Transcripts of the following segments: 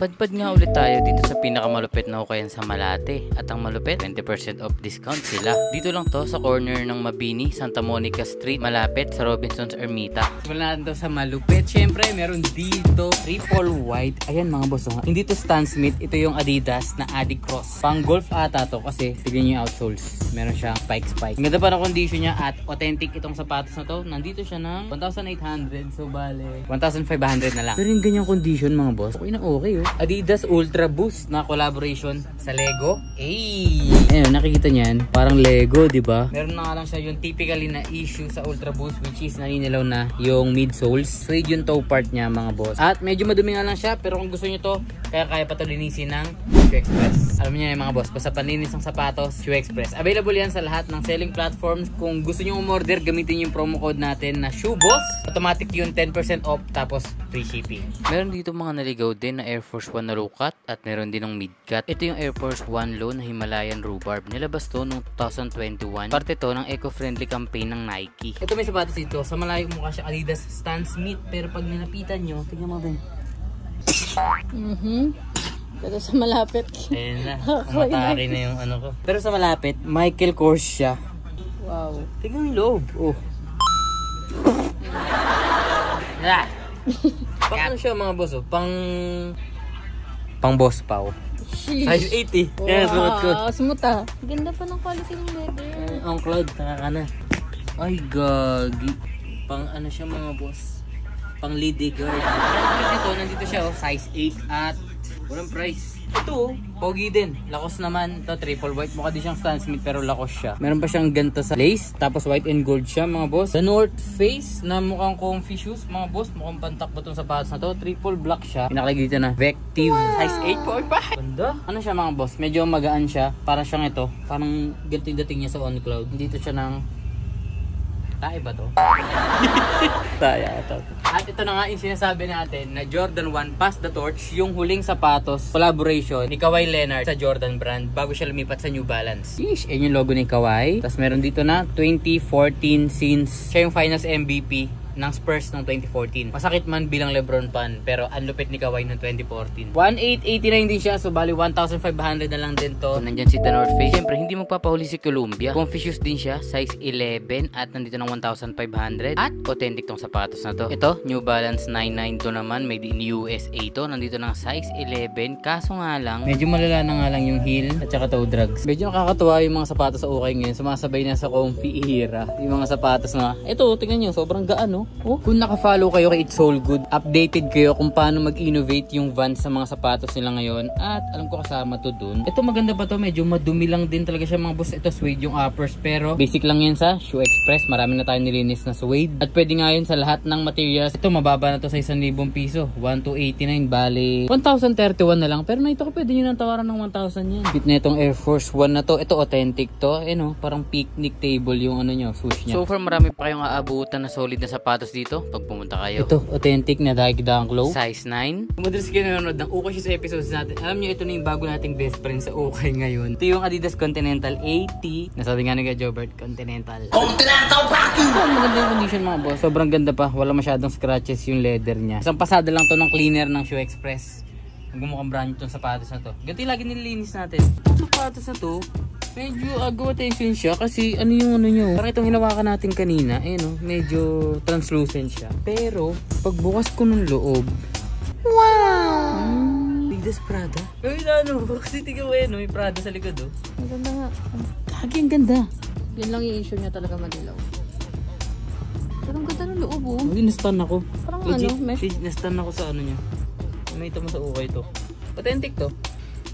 Padpad nga ulit tayo dito sa pinakamalupit na hukayan sa Malate. At ang malupit, 20% off discount sila. Dito lang to sa corner ng Mabini, Santa Monica Street, malapit sa Robinson's Ermita. Wala natin to sa malupit. Syempre, meron dito triple white. Ayan mga boss, hindi to Stan Smith. Ito yung Adidas na Adicross. Pang golf ata to kasi tignan nyo yung outsoles. Meron siyang spike. Ang ganda pa ng condition niya at authentic itong sapatos na to. Nandito siya ng 1,800. So bale 1,500 na lang. Pero yung ganyang condition mga boss, okay na okay oh. Adidas Ultra Boost na collaboration sa Lego. Ayun, nakikita niyan, parang Lego, 'di ba? Meron na nga lang siya yung typically na issue sa Ultra Boost, which is naninilaw na yung midsoles. Suede yung toe part niya mga boss. At medyo madumi nga lang siya, pero kung gusto niyo to, kaya pa to linisin ng Shoe Express. Alam niyo mga boss, basta panlinis ng sapatos, Shoe Express. Available yan sa lahat ng selling platforms. Kung gusto niyo umorder, gamitin yung promo code natin na ShoeBoss. Automatic yung 10% off tapos free shipping. Meron dito mga naligaw din na Air Force 1 na low cut at meron din ng mid cut. Ito yung Air Force 1 low na Himalayan rhubarb. Nilabas to noong 2021. Parte to ng eco-friendly campaign ng Nike. Ito may sapatos dito. Sa malayo mukha siya Adidas Stan Smith, pero pag nilapitan nyo, tingnan mo ba? Pero sa malapit. Ayan na. Matari na yung ano ko. Pero sa malapit, Michael Kors siya. Wow. Tingnan yung loob. Oh. Pang ano siya mga boss oh? Pang boss pao. Size 80. Yan, suot ko. Smooth ah. Ganda pa ng quality ng leather. Ang cloud, taka na. Ay, gagi. Pang ano siya mga boss? Pang lady guard. Ito, nandito siya oh, size 8 at walang price. Ito, pogi din. Lacoste naman. Ito, triple white. Mukha din siyang Stan Smith pero Lacoste siya. Meron pa siyang ganito sa lace. Tapos white and gold siya mga boss. The North Face na mukhang comfy shoes mga boss. Mukhang pantak ba itong sapatos na to. Triple black siya. Pinakalagay dito na Vective. Size 8 po pa. Ganda. Ano siya mga boss? Medyo magaan siya. Para siyang ito. Parang ganito yung dating niya sa On Cloud. Dito siya ng... Tae ba to? Tae ito. At ito na nga yung sinasabi natin na Jordan 1 Pass the Torch, yung huling sapatos collaboration ni Kawhi Leonard sa Jordan brand bago siya lumipat sa New Balance. Yeesh, yan yung logo ni Kawhi. Tapos meron dito na 2014 since siya yung finals MVP ng Spurs ng 2014. Masakit man bilang LeBron fan, pero ang lupit ni Kawhi ng 2014. 1,889 din siya, so bali 1,500 na lang din to. Nandyan si The North Face. Siyempre, hindi magpapahuli si Columbia. Comfy shoes din siya, size 11 at nandito ng 1,500 at authentic tong sapatos na to. Ito, New Balance 99 to naman, made in USA to. Nandito ng size 11, kaso nga lang, medyo malala na nga lang yung heel at saka toe drags. Medyo nakakatuwa yung mga sapatos sa ukay ngayon, sumasabay na sa comfy era. Yung mga sapatos na, ito, tingnan nyo, sobrang gaan no? Oh, kung naka-follow kayo kay It's All Good, updated kayo kung paano mag-innovate yung Vans sa mga sapatos nila ngayon. At alam ko kasama to dun. Ito maganda pa to, medyo madumi lang din talaga siya mga boss. Ito suede yung uppers, pero basic lang yan sa Shoe Express. Marami na tayo nilinis na suede. At pwede nga yun sa lahat ng materials. Ito mababa na to sa 1,000 piso. 1,289, bali 1,031 na lang. Pero na ito ko pwede nyo nang tawaran ng 1,000 yan. Fit na itong Air Force 1 na to. Ito authentic to. Eh no, parang picnic table yung ano nyo, swoosh nya. So far marami pa kayong aabutan na solid na sapatos dito pag pumunta kayo. Ito, authentic na Daikdang Clow. Size 9. Kung madalas kayo nanonood ng Ukay Shoes episodes natin, alam nyo ito na yung bago nating best friend sa Ukay ngayon. Ito yung Adidas Continental 80. Nasabi nga nila Jobert, Continental. Continental Party! Maganda yung condition mga boss. Sobrang ganda pa. Wala masyadong scratches yung leather niya. Isang pasada lang to ng cleaner ng Shoe Express. Gumukhang brand itong sapatos na to. Ganito yung lagi nililinis natin. Itong sapatos na to, medyo agaw attention siya kasi ano yung ano nyo. Parang itong hinawakan natin kanina, eh no, medyo translucent siya. Pero, pagbukas ko ng loob, wow! Adidas Prada. Ay, ano, kasi tingnan mo may Prada sa likod oh. Maganda nga. Kagi, ang ganda. Yun lang yung issue niya talaga madilaw. Pero ang ganda ng loob oh. Hindi, na-stun ako. Parang legit, ano, mesh. Na-stun ako sa ano niya. May ito mo sa ukay to. Authentic to.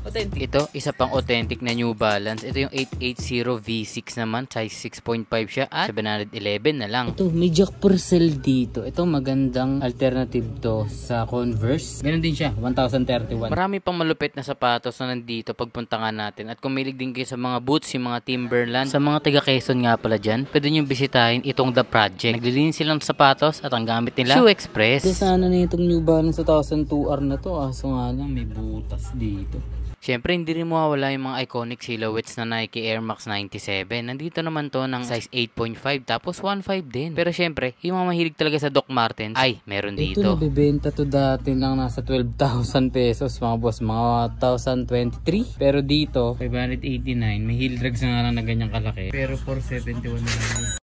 Authentic. Ito, isa pang authentic na New Balance. Ito yung 880 V6 naman. Size 6.5 siya at 711 na lang. Ito, may Jack Purcell dito. Ito, magandang alternative to sa Converse. Meron din siya, 1,031. Marami pang malupit na sapatos na nandito pagpunta nga natin. At kung mahilig din kayo sa mga boots, yung mga Timberland, sa mga taga Quezon nga pala dyan, pwede nyo bisitahin itong The Project. Naglilinis silang sapatos at ang gamit nila, Shoe Express. Sana na itong New Balance 2002R na to. Aso nga lang, may butas dito. Syempre, hindi rin mawawala yung mga iconic silhouettes na Nike Air Max 97. Nandito naman to ng size 8.5 tapos 1.5 din. Pero syempre, yung mga mahilig talaga sa Doc Martens, ay, meron dito. Ito nabibenta to dati lang nasa 12,000 pesos mga boss, mga 2023. Pero dito, 589. May heel drags na nga lang na ganyang kalaki. Pero 471 na lang.